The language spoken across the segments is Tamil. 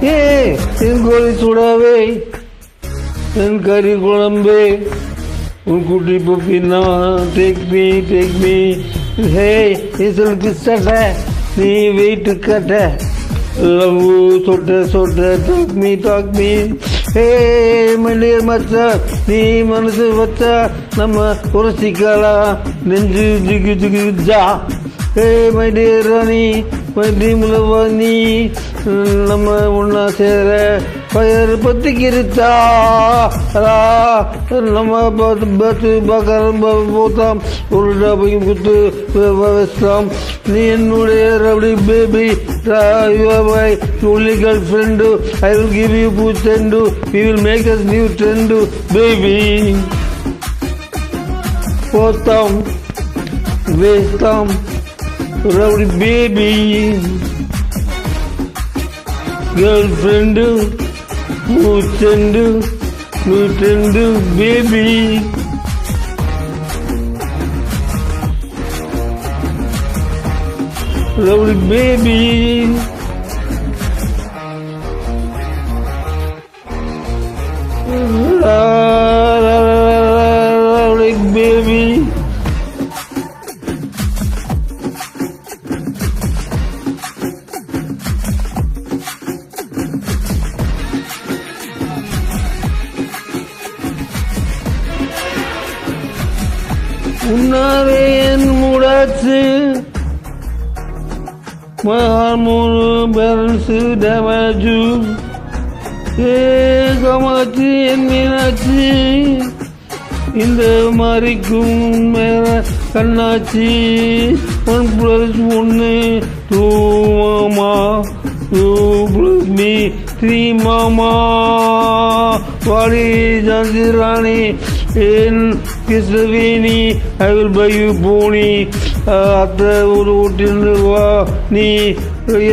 ஏ என் கோழி சுடாவே, என் கறி குழம்பே, உன் குட்டி பப்பினா டேக் மீ ஹே இசலுக்கு சட்டை நீ வெயிட் கட்ட லவ் சொட்ட டாக் மீ ஹே மண்டிய மச்சா நீ மனசு வச்சா நம்ம உரசிக்கலாம் நெஞ்சு ஜிகு ஜா ஹே மை டியர் ராணி மை ட்ரீம் லவானி நம்ம ஒன்னா சேர பயர் பத்திக்கிருச்சா நம்ம பத்து பக்கரம் போத்தாம் ஒரு டபையும் குத்து வசலாம் நீ என்னுடைய rowdy baby only girlfriend I will give you putendu we will make us new trend baby போத்தாம் வேஸ்தாம் rowdy baby girlfriend putendu new trend baby rowdy baby rowdy baby உன்னாவே N மூடாச்சு மகாமூணு பேரன்ஸு damage ஏ காமாச்சு என் மீனாச்சு இந்த மாதிரிக்கும் மேல கண்ணாச்சி 1+1 2 மாமா 2 + me 3 மாமா வாடி ஜான்சி ராணி என் Krishnaveni I will buy you pony அத்தை ஒரு ஓட்டில் வா நீ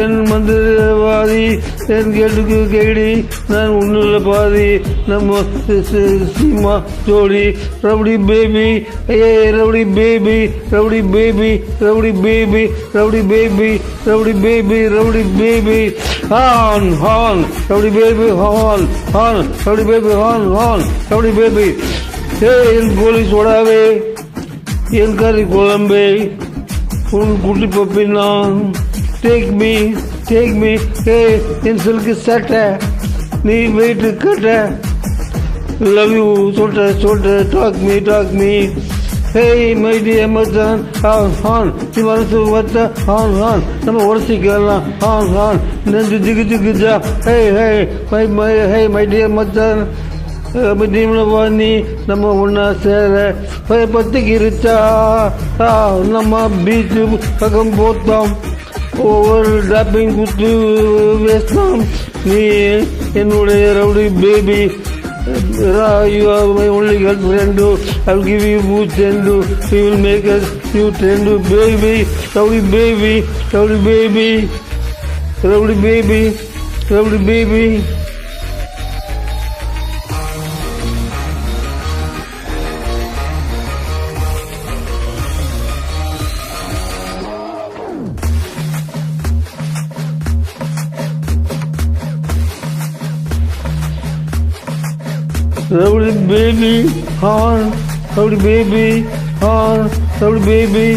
என் மந்திரவாதி என் கேட்டுக்கு கேடி நான் ஒன்றுல பாதி நம்ம சீமா ஜோடி ரவுடி பேபி ஏ rowdy baby rowdy baby rowdy baby rowdy baby rowdy baby rowdy baby ஹான் ஹான் ரவுடி பேபி ஹான் ஹான் ரவுடி பேபி ஹான் ஹான் ரவுடி பேபி ஏ என் கோழி சோடாவே என் கறி குழம்பே உன் குட்டி பப்பினா டேக் மீ ஹே என் சில்கு சட்டை நீ வெயிட் கட்ட லவ் யூ சொட்ட talk me hey my dear மச்சான் ஹான் நீ மனசு வச்சா ஹான் நம்ம உரசிக்கலாம் ஹான் நெஞ்சு ஜிகு ஜா ஹே மை டியர் மச்சான் வாணி நம்ம ஒன்னா சேர பத்திக்கிருச்சா நம்ம பீச்சு பக்கம் போத்தோம் ஒவ்வொரு டாப்பிங் குத்து வேஸ்தாம் நீ என்னுடைய rowdy baby you are my only girlfriend I will give you boots and we will make us new trend baby rowdy baby rowdy baby rowdy baby rowdy baby rowdy baby hon rowdy baby hon rowdy baby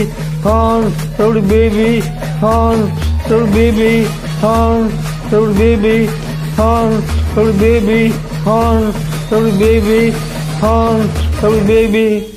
hon rowdy baby hon rowdy baby hon rowdy baby hon rowdy baby hon rowdy baby hon rowdy baby